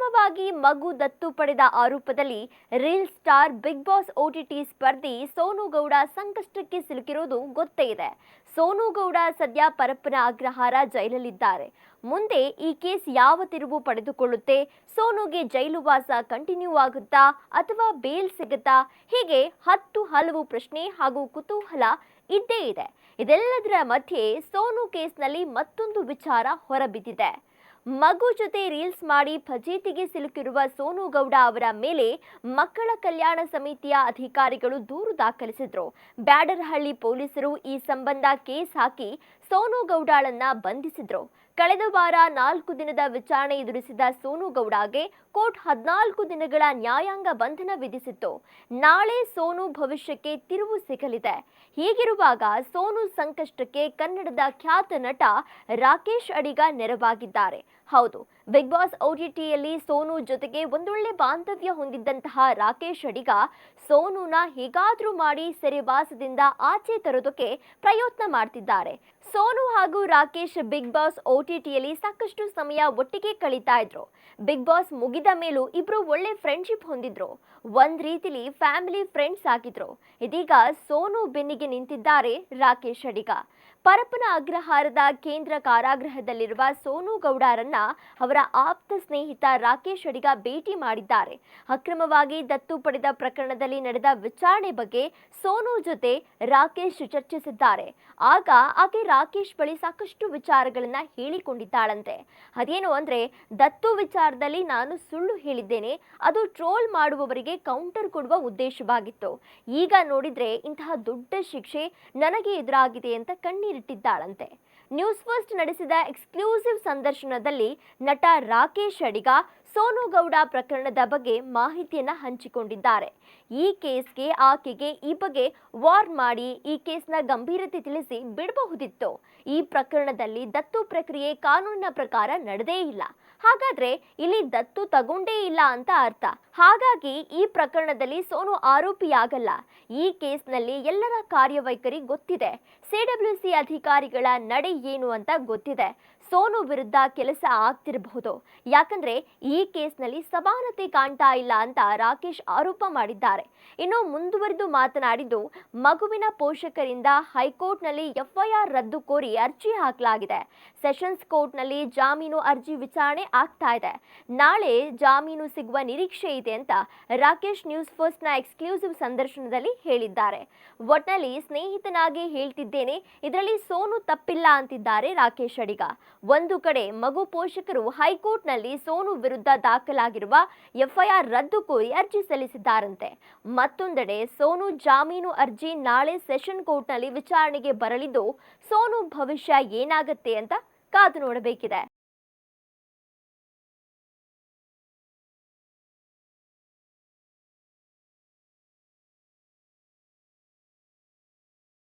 ಅಕ್ರಮವಾಗಿ ಮಗು ದತ್ತು ಪಡೆದ ಆರೋಪದಲ್ಲಿ reel star Bigg Boss OTT ಸ್ಪರ್ಧಿ ಸೋನು ಗೌಡ ಸಂಕಷ್ಟಕ್ಕೆ ಸಿಲುಕಿರುವುದು ಗೊತ್ತೇ ಇದೆ. ಸೋನು ಗೌಡ ಸದ್ಯ ಪರಪ್ಪನ ಅಗ್ರಹಾರ ಜೈಲಲ್ಲಿದ್ದಾರೆ. ಮುಂದೆ ಈ ಕೇಸ್ ಯಾವ ತಿರುವು ಪಡೆದುಕೊಳ್ಳುತ್ತೆ? ಸೋನುಗೆ ಜೈಲು ವಾಸ ಕಂಟಿನ್ಯೂ ಆಗುತ್ತಾ ಅಥವಾ ಬೇಲ್ ಸಿಗುತ್ತಾ? ಹೀಗೆ ಹಲವು ಪ್ರಶ್ನೆ ಹಾಗೂ ಕುತೂಹಲ ಇದ್ದೇ ಇದೆ. ಇದೆಲ್ಲದರ ಮಧ್ಯೆ ಸೋನು ಕೇಸ್ನಲ್ಲಿ ಮತ್ತೊಂದು ವಿಚಾರ ಹೊರಬಿದ್ದಿದೆ. ಮಗು ಜೊತೆ ರೀಲ್ಸ್ ಮಾಡಿ ಫಜೀತಿಗೆ ಸಿಲುಕಿರುವ ಸೋನು ಗೌಡ ಅವರ ಮೇಲೆ ಮಕ್ಕಳ ಕಲ್ಯಾಣ ಸಮಿತಿಯ ಅಧಿಕಾರಿಗಳು ದೂರು ದಾಖಲಿಸಿದ್ರು. ಬ್ಯಾಡರಹಳ್ಳಿ ಪೊಲೀಸರು ಈ ಸಂಬಂಧ ಕೇಸ್ ಹಾಕಿ ಸೋನು ಗೌಡಳನ್ನ ಬಂಧಿಸಿದ್ರು. ಕಳೆದ ವಾರ 4 ದಿನದ ವಿಚಾರಣೆ ಎದುರಿಸಿದ ಸೋನು ಗೌಡಗೆ ಕೋರ್ಟ್ 14 ದಿನಗಳ ನ್ಯಾಯಾಂಗ ಬಂಧನ ವಿಧಿಸಿತ್ತು. ನಾಳೆ ಸೋನು ಭವಿಷ್ಯಕ್ಕೆ ತಿರುವು ಸಿಗಲಿದೆ. ಹೀಗಿರುವಾಗ ಸೋನು ಸಂಕಷ್ಟಕ್ಕೆ ಕನ್ನಡದ ಖ್ಯಾತ ನಟ ರಾಕೇಶ್ ಅಡಿಗ ನೆರವಾಗಿದ್ದಾರೆ. ಹೌದು, ಬಿಗ್ ಬಾಸ್ OTTಯಲ್ಲಿ ಸೋನು ಜೊತೆಗೆ ಒಂದೊಳ್ಳೆ ಬಾಂಧವ್ಯ ಹೊಂದಿದ್ದಂತಹ ರಾಕೇಶ್ ಅಡಿಗ ಸೋನುನ ಹೇಗಾದ್ರೂ ಮಾಡಿ ಸೆರೆವಾಸದಿಂದ ಆಚೆ ತರೋದಕ್ಕೆ ಪ್ರಯತ್ನ ಮಾಡ್ತಿದ್ದಾರೆ. ಸೋನು ಹಾಗೂ ರಾಕೇಶ್ ಬಿಗ್ ಬಾಸ್ OTTಯಲ್ಲಿ ಸಾಕಷ್ಟು ಸಮಯ ಒಟ್ಟಿಗೆ ಕಳೀತಾ ಇದ್ರು. ಬಿಗ್ ಬಾಸ್ ಮುಗಿದ ಮೇಲೂ ಇಬ್ರು ಒಳ್ಳೆ ಫ್ರೆಂಡ್ಶಿಪ್ ಹೊಂದಿದ್ರು. ಒಂದ್ ರೀತಿಲಿ ಫ್ಯಾಮಿಲಿ ಫ್ರೆಂಡ್ಸ್ ಆಗಿದ್ರು. ಇದೀಗ ಸೋನು ಬೆನ್ನಿಗೆ ನಿಂತಿದ್ದಾರೆ ರಾಕೇಶ್ ಅಡಿಗ. ಪರಪ್ಪನ ಅಗ್ರಹಾರದ ಕೇಂದ್ರ ಕಾರಾಗೃಹದಲ್ಲಿರುವ ಸೋನು ಗೌಡರನ್ನ ಅವರ ಆಪ್ತ ಸ್ನೇಹಿತ ರಾಕೇಶ್ ಅಡಿಗ ಭೇಟಿ ಮಾಡಿದ್ದಾರೆ. ಅಕ್ರಮವಾಗಿ ದತ್ತು ಪಡೆದ ಪ್ರಕರಣದಲ್ಲಿ ನಡೆದ ವಿಚಾರಣೆ ಬಗ್ಗೆ ಸೋನು ಜೊತೆ ರಾಕೇಶ್ ಚರ್ಚಿಸಿದ್ದಾರೆ. ಆಗ ಆಕೆ ರಾಕೇಶ್ ಬಳಿ ಸಾಕಷ್ಟು ವಿಚಾರಗಳನ್ನ ಹೇಳಿಕೊಂಡಿದ್ದಾಳಂತೆ. ಅದೇನು ಅಂದ್ರೆ, ದತ್ತು ವಿಚಾರದಲ್ಲಿ ನಾನು ಸುಳ್ಳು ಹೇಳಿದ್ದೇನೆ, ಅದು ಟ್ರೋಲ್ ಮಾಡುವವರಿಗೆ ಕೌಂಟರ್ ಕೊಡುವ ಉದ್ದೇಶವಾಗಿತ್ತು. ಈಗ ನೋಡಿದ್ರೆ ಇಂತಹ ದೊಡ್ಡ ಶಿಕ್ಷೆ ನನಗೆ ಎದುರಾಗಿದೆ ಅಂತ ಕಣ್ಣೀರಿಟ್ಟಿದ್ದಾಳಂತೆ. ನ್ಯೂಸ್ ಫಸ್ಟ್ ನಡೆಸಿದ ಎಕ್ಸ್ಕ್ಲೂಸಿವ್ ಸಂದರ್ಶನದಲ್ಲಿ ನಟ ರಾಕೇಶ್ ಅಡಿಗ ಸೋನು ಗೌಡ ಪ್ರಕರಣದ ಬಗ್ಗೆ ಮಾಹಿತಿಯನ್ನ ಹಂಚಿಕೊಂಡಿದ್ದಾರೆ. ಈ ಕೇಸ್ಗೆ ಆಕೆಗೆ ಈ ಬಗ್ಗೆ ವಾರ್ನ್ ಮಾಡಿ ಈ ಕೇಸ್ನ ಗಂಭೀರತೆ ತಿಳಿಸಿ ಬಿಡಬಹುದಿತ್ತು. ಈ ಪ್ರಕರಣದಲ್ಲಿ ದತ್ತು ಪ್ರಕ್ರಿಯೆ ಕಾನೂನಿನ ಪ್ರಕಾರ ನಡೆದೇ ಇಲ್ಲ. ಹಾಗಾದ್ರೆ ಇಲ್ಲಿ ದತ್ತು ತಗೊಂಡೇ ಇಲ್ಲ ಅಂತ ಅರ್ಥ. ಹಾಗಾಗಿ ಈ ಪ್ರಕರಣದಲ್ಲಿ ಸೋನು ಆರೋಪಿಯಾಗಲ್ಲ. ಈ ಕೇಸ್ನಲ್ಲಿ ಎಲ್ಲರ ಕಾರ್ಯವೈಖರಿ ಗೊತ್ತಿದೆ. CWC ಅಧಿಕಾರಿಗಳ ನಡೆ ಏನು ಅಂತ ಗೊತ್ತಿದೆ. ಸೋನು ವಿರುದ್ಧ ಕೆಲಸ ಆಗ್ತಿರಬಹುದು. ಯಾಕಂದ್ರೆ ಈ ಕೇಸ್ನಲ್ಲಿ ಸಮಾನತೆ ಕಾಣ್ತಾ ಇಲ್ಲ ಅಂತ ರಾಕೇಶ್ ಆರೋಪ ಮಾಡಿದ್ದಾರೆ. ಇನ್ನು ಮುಂದುವರೆದು ಮಾತನಾಡಿದ್ದು, ಮಗುವಿನ ಪೋಷಕರಿಂದ ಹೈಕೋರ್ಟ್ನಲ್ಲಿ FIR ರದ್ದು ಕೋರಿ ಅರ್ಜಿ ಹಾಕಲಾಗಿದೆ. ಸೆಷನ್ಸ್ ಕೋರ್ಟ್ನಲ್ಲಿ ಜಾಮೀನು ಅರ್ಜಿ ವಿಚಾರಣೆ ಆಗ್ತಾ ಇದೆ. ನಾಳೆ ಜಾಮೀನು ಸಿಗುವ ನಿರೀಕ್ಷೆ ಇದೆ ಅಂತ ರಾಕೇಶ್ ನ್ಯೂಸ್ ಫಸ್ಟ್ ನ ಎಕ್ಸ್ಕ್ಲೂಸಿವ್ ಸಂದರ್ಶನದಲ್ಲಿ ಹೇಳಿದ್ದಾರೆ. ಒಟ್ನಲ್ಲಿ ಸ್ನೇಹಿತನಾಗಿ ಹೇಳ್ತಿದ್ದೇನೆ, ಇದರಲ್ಲಿ ಸೋನು ತಪ್ಪಿಲ್ಲ ಅಂತಿದ್ದಾರೆ ರಾಕೇಶ್ ಅಡಿಗ. ಒಂದು ಕಡೆ ಮಗು ಪೋಷಕರು ಹೈಕೋರ್ಟ್ನಲ್ಲಿ ಸೋನು ವಿರುದ್ಧ ದಾಖಲಾಗಿರುವ FIR ರದ್ದು ಕೋರಿ ಅರ್ಜಿ ಸಲ್ಲಿಸಿದ್ದಾರಂತೆ. ಮತ್ತೊಂದೆಡೆ ಸೋನು ಜಾಮೀನು ಅರ್ಜಿ ನಾಳೆ ಸೆಷನ್ ಕೋರ್ಟ್ನಲ್ಲಿ ವಿಚಾರಣೆಗೆ ಬರಲಿದ್ದು, ಸೋನು ಭವಿಷ್ಯ ಏನಾಗುತ್ತೆ ಅಂತ ಕಾದು ನೋಡಬೇಕಿದೆ.